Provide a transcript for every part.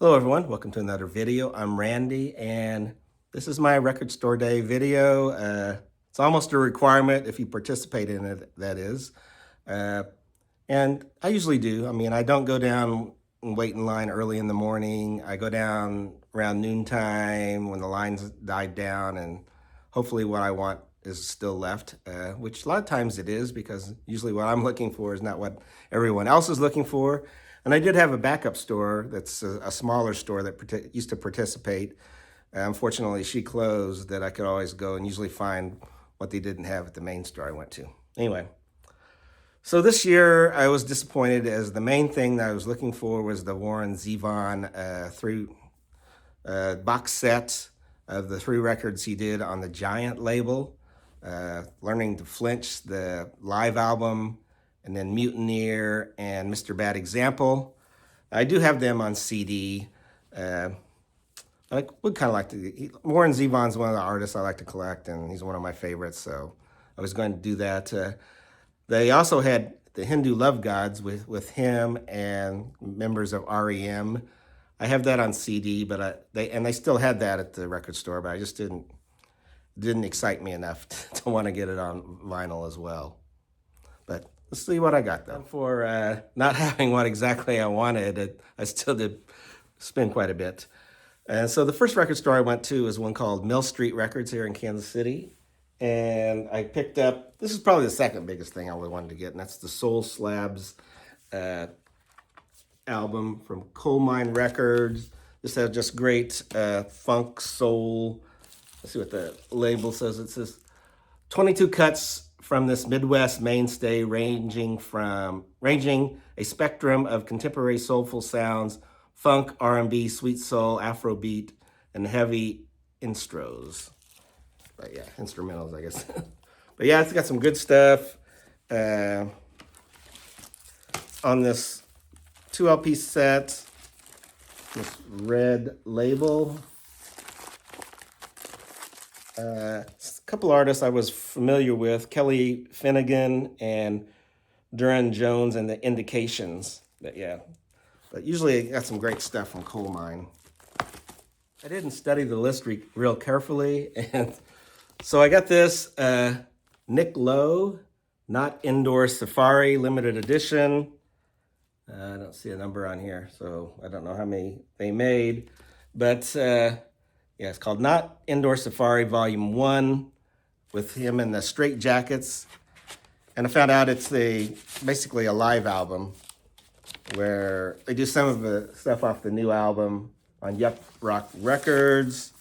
Hello everyone, welcome to another video. I'm Randy and this is my record store day video. It's almost a requirement if you participate in it, that is. Uh, and I usually do. I mean, I don't go down and wait in line early in the morning. I go down around noontime when the lines died down and hopefully what I want is still left, which a lot of times it is because usually what I'm looking for is not what everyone else is looking for. And I did have a backup store that's a smaller store that used to participate. Unfortunately, she closed that I could always go and usually find what they didn't have at the main store I went to. Anyway, so this year I was disappointed as the main thing that I was looking for was the Warren Zevon three box set of the 3 records he did on the Giant label. Learning to Flinch, the live album, and then Mutineer and Mr. Bad Example. I do have them on CD. I would kind of like to. Warren Zevon's one of the artists I like to collect, and he's one of my favorites, so I was going to do that. They also had the Hindu Love Gods with him and members of REM. I have that on CD, but they still had that at the record store, but I just didn't excite me enough to want to get it on vinyl as well. But let's see what I got though. For not having what exactly I wanted, I still did spend quite a bit. And so the first record store I went to is one called Mill Street Records here in Kansas City. And I picked up, this is probably the second biggest thing I wanted to get, and that's the Soul Slabs album from Coal Mine Records. This has just great funk, soul. Let's see what the label says. It says 22 cuts from this Midwest mainstay ranging a spectrum of contemporary soulful sounds, funk, R&B, sweet soul, Afrobeat, and heavy instros. But yeah, instrumentals, I guess. But yeah, it's got some good stuff on this 2 LP set, this red label. A couple artists I was familiar with, Kelly Finnegan and Duran Jones and the Indications. But yeah, but usually I got some great stuff from Coal Mine. I didn't study the list real carefully, and so I got this Nick Lowe, Not Indoor Safari limited edition. I don't see a number on here, so I don't know how many they made, but yeah, it's called Not Indoor Safari Volume 1 with him in the Straight Jackets. And I found out it's basically a live album where they do some of the stuff off the new album on Yuck Rock Records,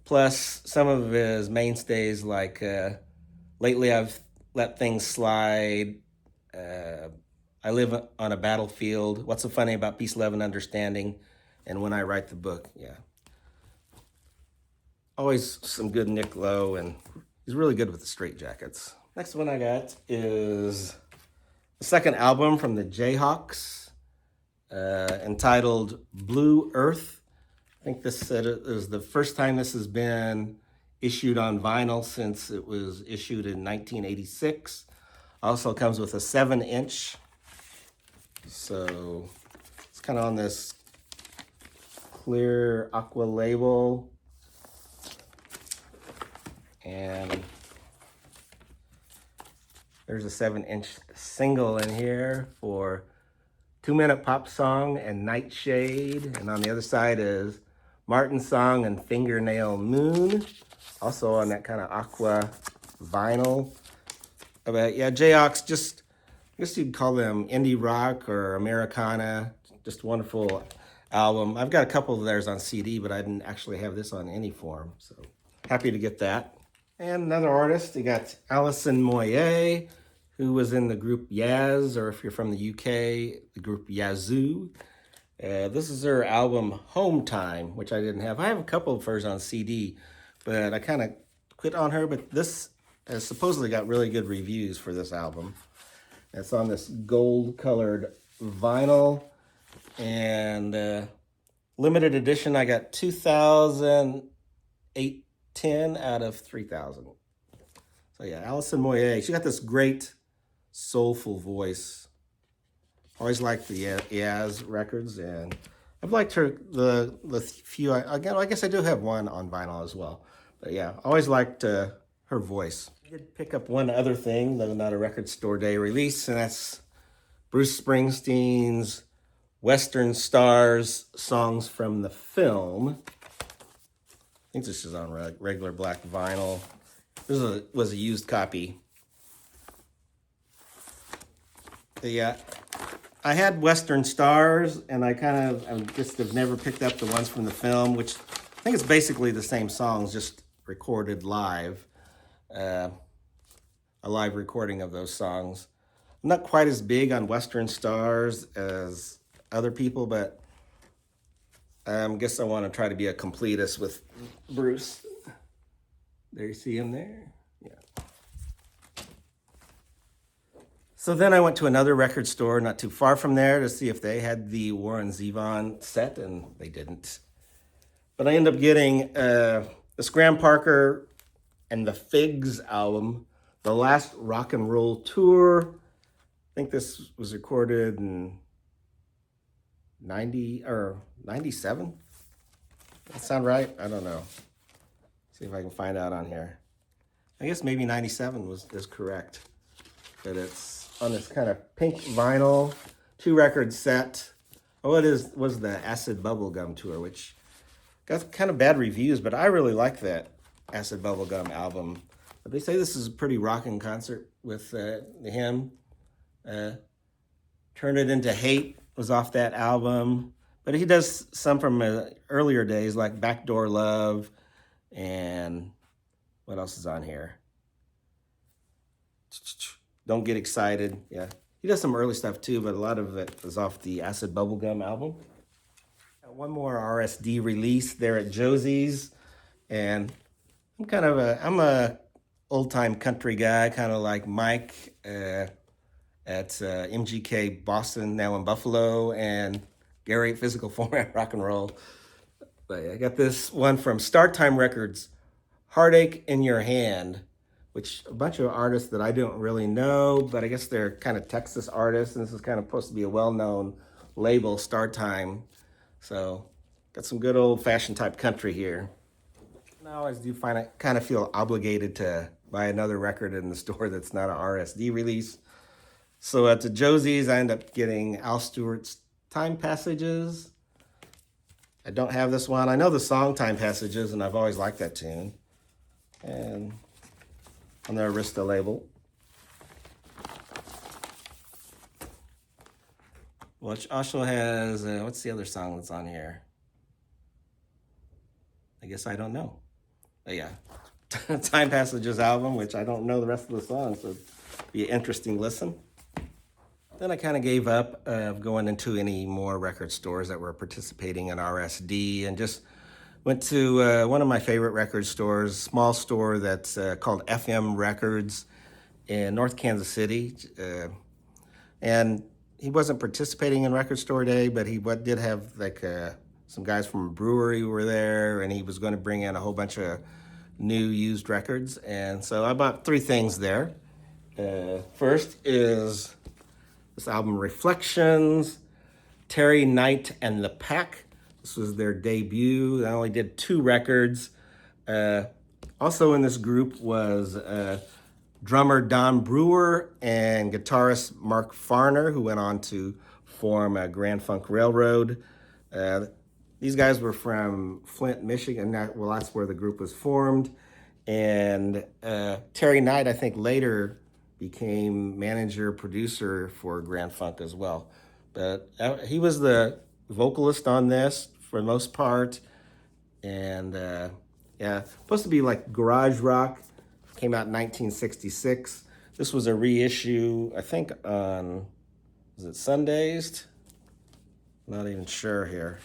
plus some of his mainstays like Lately I've Let Things Slide, I Live on a Battlefield, What's So Funny About Peace, Love, and Understanding, and When I Write the Book. Yeah. Always some good Nick Lowe, and he's really good with the Straight Jackets. Next one I got is the second album from the Jayhawks, entitled Blue Earth. I think this is the first time this has been issued on vinyl since it was issued in 1986. Also comes with a 7-inch. So it's kind of on this clear aqua label. And there's a 7-inch single in here for 2 Minute Pop Song and Nightshade. And on the other side is Martin Song and Fingernail Moon. Also on that kind of aqua vinyl. But yeah, Jayhawks, just, I guess you'd call them indie rock or Americana. Just a wonderful album. I've got a couple of theirs on CD, but I didn't actually have this on any form. So happy to get that. And another artist, you got Alison Moyet, who was in the group Yaz, or if you're from the UK, the group Yazoo. This is her album Home Time, which I didn't have. I have a couple of hers on CD, but I kind of quit on her. But this has supposedly got really good reviews for this album. It's on this gold-colored vinyl, and limited edition. I got 2,810 out of 3,000. So yeah, Alison Moyet. She got this great soulful voice. Always liked the Yaz records, and I've liked the few. Again, I guess I do have one on vinyl as well. But yeah, always liked her voice. I did pick up one other thing, though not a record store day release, and that's Bruce Springsteen's Western Stars songs from the film. I think this is on regular black vinyl. This was a used copy. Yeah, I had Western Stars, and I just have never picked up the ones from the film, which I think it's basically the same songs, just recorded live. A live recording of those songs. I'm not quite as big on Western Stars as other people, but I guess I want to try to be a completist with Bruce. There you see him there? Yeah. So then I went to another record store not too far from there to see if they had the Warren Zevon set, and they didn't. But I ended up getting the Scram Parker and the Figs album, The Last Rock and Roll Tour. I think this was recorded in 90 or 97. That sound right? I don't know. See if I can find out on here. I guess maybe 97 is correct. But it's on this kind of pink vinyl, 2-record set. Oh, was the Acid Bubblegum tour, which got kind of bad reviews, but I really like that Acid Bubblegum album. But they say this is a pretty rocking concert with him. Turn It Into Hate was off that album. But he does some from earlier days, like Backdoor Love, and what else is on here? Don't Get Excited. Yeah, he does some early stuff too, but a lot of it is off the Acid Bubblegum album. One more RSD release there at Josie's, and I'm a old time country guy, kind of like Mike at MGK Boston, now in Buffalo, and Gary at Physical Format Rock and Roll. But I got this one from Start Time Records, Heartache in Your Hand, which a bunch of artists that I don't really know, but I guess they're kind of Texas artists, and this is kind of supposed to be a well-known label, Start Time. So got some good old-fashioned type country here. And I always do kind of feel obligated to buy another record in the store that's not an RSD release. So at the Josie's, I end up getting Al Stewart's Time Passages. I don't have this one. I know the song Time Passages, and I've always liked that tune. And on the Arista label. Which also has, what's the other song that's on here? I guess I don't know. But yeah, Time Passages album, which I don't know the rest of the songs, so it'd be an interesting listen. Then I kind of gave up going into any more record stores that were participating in RSD, and just went to one of my favorite record stores, small store that's called FM Records in North Kansas City. And he wasn't participating in Record Store Day, but he did have like some guys from a brewery who were there, and he was going to bring in a whole bunch of new used records. And so I bought 3 things there. First is this album, Reflections, Terry Knight and the Pack. This was their debut. They only did 2 records. Also in this group was drummer Don Brewer and guitarist Mark Farner, who went on to form Grand Funk Railroad. These guys were from Flint, Michigan. That's where the group was formed. And Terry Knight, I think, later became manager, producer for Grand Funk as well. But he was the vocalist on this for the most part. And yeah, supposed to be like garage rock. Came out in 1966. This was a reissue, I think on, is it Sundays? Not even sure here.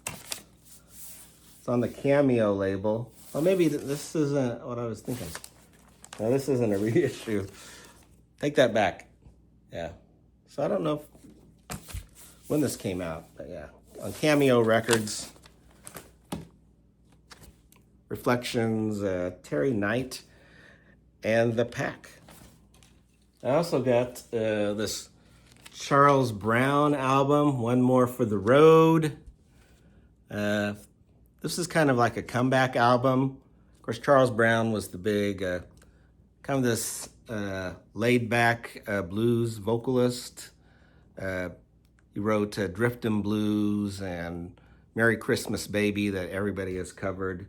It's on the Cameo label. Well, maybe this isn't what I was thinking. No, this isn't a reissue. Take that back. Yeah. So I don't know when this came out, but yeah. On Cameo Records. Reflections, Terry Knight and the Pack. I also got this Charles Brown album, One More for the Road. This is kind of like a comeback album. Of course, Charles Brown was the big, kind of this laid-back blues vocalist. He wrote Driftin' Blues and Merry Christmas Baby that everybody has covered.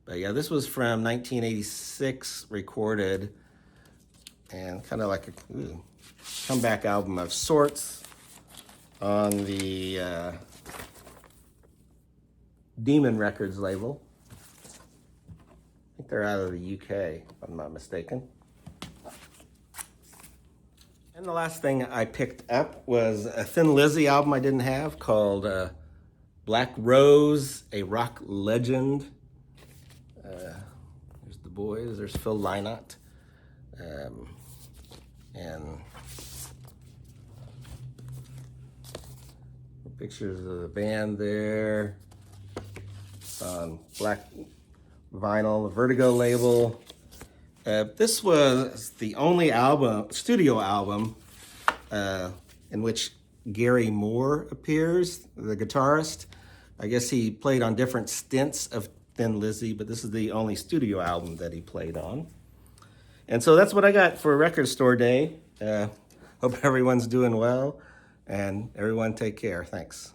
But yeah, this was from 1986, recorded, and kind of like a comeback album of sorts on the Demon Records label. I think they're out of the UK, if I'm not mistaken. And the last thing I picked up was a Thin Lizzy album I didn't have called Black Rose, a Rock Legend. There's the boys, there's Phil Lynott. And pictures of the band there on black vinyl, the Vertigo label. This was the only studio album in which Gary Moore appears, the guitarist. I guess he played on different stints of Thin Lizzy, but this is the only studio album that he played on. And so that's what I got for Record Store Day. Hope everyone's doing well, and everyone take care. Thanks.